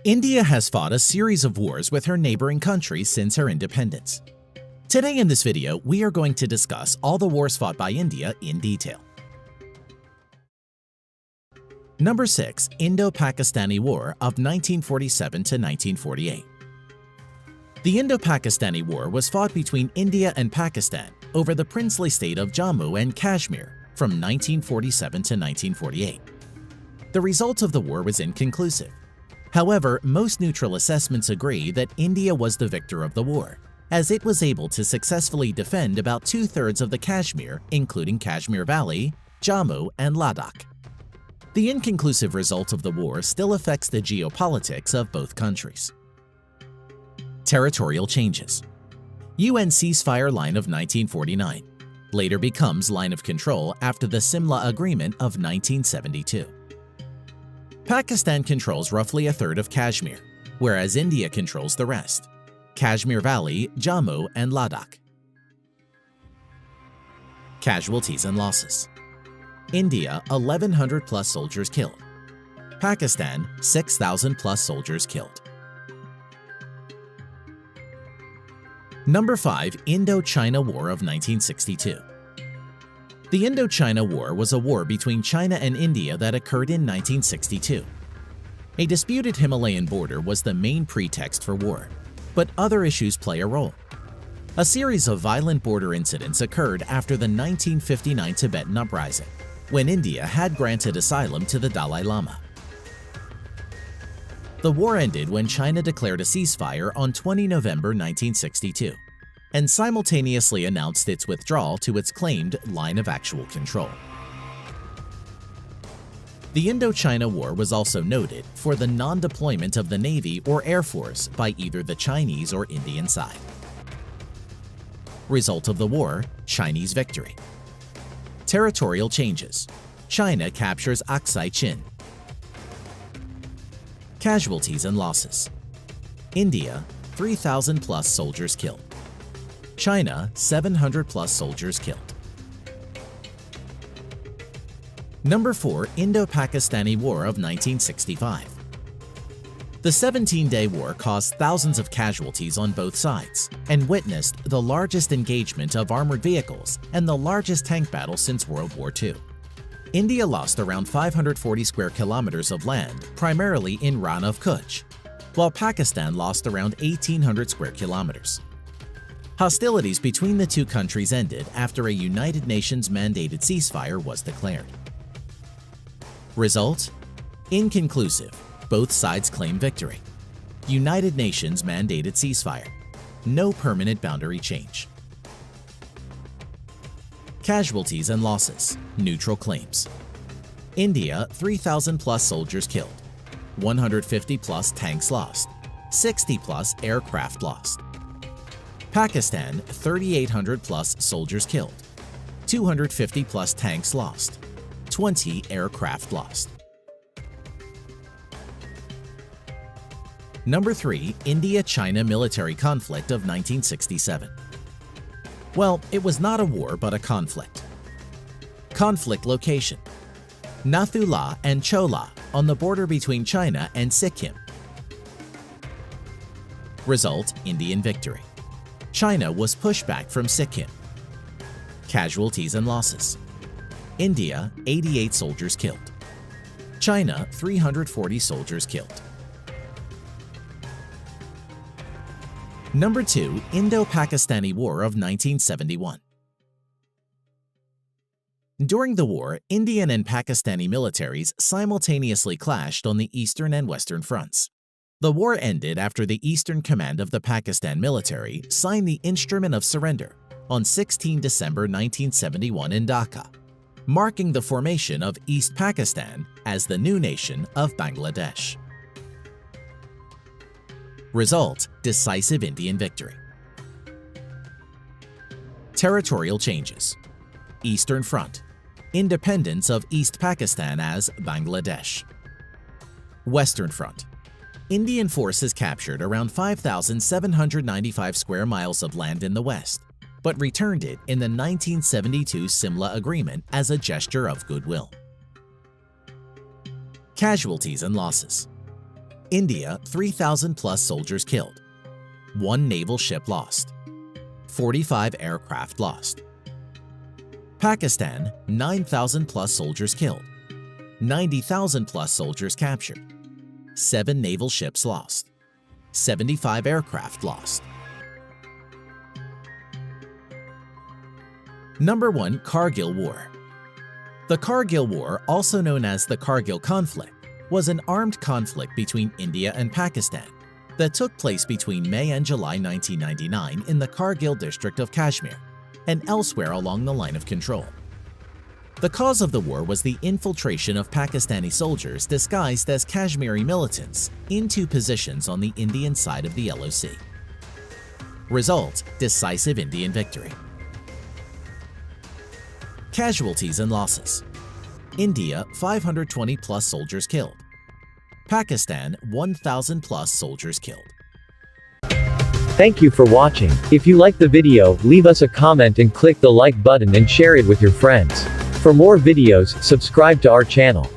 India has fought a series of wars with her neighboring countries since her independence. Today in this video, we are going to discuss all the wars fought by India in detail. Number 6. Indo-Pakistani War of 1947 to 1948. The Indo-Pakistani War was fought between India and Pakistan over the princely state of Jammu and Kashmir from 1947 to 1948. The result of the war was inconclusive. However, most neutral assessments agree that India was the victor of the war, as it was able to successfully defend about two-thirds of the Kashmir, including Kashmir Valley, Jammu, and Ladakh. The inconclusive result of the war still affects the geopolitics of both countries. Territorial changes. UN ceasefire line of 1949 later becomes line of control after the Simla Agreement of 1972. Pakistan controls roughly a third of Kashmir, whereas India controls the rest: Kashmir Valley, Jammu, and Ladakh. Casualties and losses. India, 1,100 plus soldiers killed. Pakistan, 6,000 plus soldiers killed. Number 5. Indo-China War of 1962. The Indo-China War was a war between China and India that occurred in 1962. A disputed Himalayan border was the main pretext for war, but other issues play a role. A series of violent border incidents occurred after the 1959 Tibetan Uprising, when India had granted asylum to the Dalai Lama. The war ended when China declared a ceasefire on 20 November 1962 and simultaneously announced its withdrawal to its claimed line of actual control. The Indo-China War was also noted for the non-deployment of the Navy or Air Force by either the Chinese or Indian side. Result of the war: Chinese victory. Territorial changes. China captures Aksai Chin. Casualties and losses. India, 3,000 plus soldiers killed. China, 700 plus soldiers killed. Number 4. Indo-Pakistani War of 1965. The 17-day war caused thousands of casualties on both sides and witnessed the largest engagement of armored vehicles and the largest tank battle since World War II. India lost around 540 square kilometers of land, primarily in Rann of Kutch, while Pakistan lost around 1,800 square kilometers. Hostilities between the two countries ended after a United Nations-mandated ceasefire was declared. Result: inconclusive. Both sides claim victory. United Nations mandated ceasefire. No permanent boundary change. Casualties and losses. Neutral claims. India, 3,000 plus soldiers killed. 150 plus tanks lost. 60 plus aircraft lost. Pakistan, 3,800 plus soldiers killed. 250 plus tanks lost. 20 aircraft lost. Number 3. India-China Military Conflict of 1967. Well, it was not a war but a conflict. Conflict location: Nathula and Chola on the border between China and Sikkim. Result: Indian victory. China was pushed back from Sikkim. Casualties and losses. India, 88 soldiers killed. China, 340 soldiers killed. Number 2. Indo-Pakistani War of 1971. During the war, Indian and Pakistani militaries simultaneously clashed on the eastern and western fronts. The war ended after the Eastern Command of the Pakistan military signed the Instrument of Surrender on 16 December 1971 in Dhaka, marking the formation of East Pakistan as the new nation of Bangladesh. Result: decisive Indian victory. Territorial changes. Eastern Front: independence of East Pakistan as Bangladesh. Western Front: Indian forces captured around 5,795 square miles of land in the west, but returned it in the 1972 Simla Agreement as a gesture of goodwill. Casualties and losses. India, 3,000 plus soldiers killed. 1 naval ship lost. 45 aircraft lost. Pakistan, 9,000 plus soldiers killed. 90,000 plus soldiers captured. 7 naval ships lost. 75 aircraft lost. Number 1. Kargil War. The Kargil War, also known as the Kargil Conflict, was an armed conflict between India and Pakistan that took place between May and July 1999 in the Kargil district of Kashmir and elsewhere along the line of control. The cause of the war was the infiltration of Pakistani soldiers disguised as Kashmiri militants into positions on the Indian side of the LOC. Result: decisive Indian victory. Casualties and losses. India, 520 plus soldiers killed. Pakistan, 1,000 plus soldiers killed. Thank you for watching. If you like the video, leave us a comment and click the like button and share it with your friends. For more videos, subscribe to our channel.